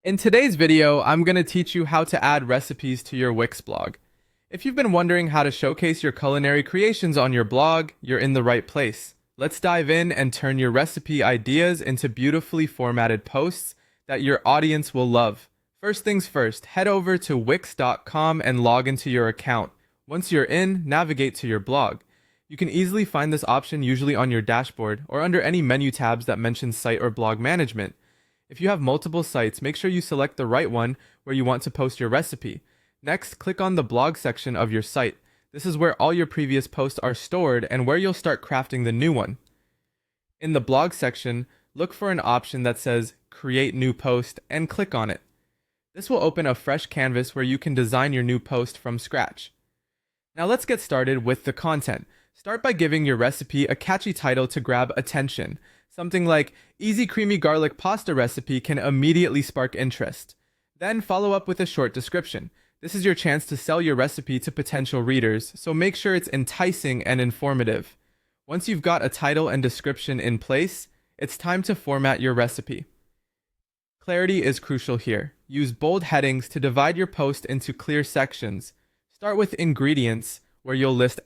In today's video, I'm going to teach you how to add recipes to your Wix blog. If you've been wondering how to showcase your culinary creations on your blog, you're in the right place. Let's dive in and turn your recipe ideas into beautifully formatted posts that your audience will love. First things first, head over to wix.com and log into your account. Once you're in, navigate to your blog. You can easily find this option usually on your dashboard or under any menu tabs that mention site or blog management. If you have multiple sites, make sure you select the right one where you want to post your recipe. Next, click on the blog section of your site. This is where all your previous posts are stored and where you'll start crafting the new one. In the blog section, look for an option that says Create New Post and click on it. This will open a fresh canvas where you can design your new post from scratch. Now let's get started with the content. Start by giving your recipe a catchy title to grab attention. Something like Easy Creamy Garlic Pasta Recipe can immediately spark interest. Then follow up with a short description. This is your chance to sell your recipe to potential readers, so make sure it's enticing and informative. Once you've got a title and description in place, it's time to format your recipe. Clarity is crucial here. Use bold headings to divide your post into clear sections. Start with ingredients, where you'll list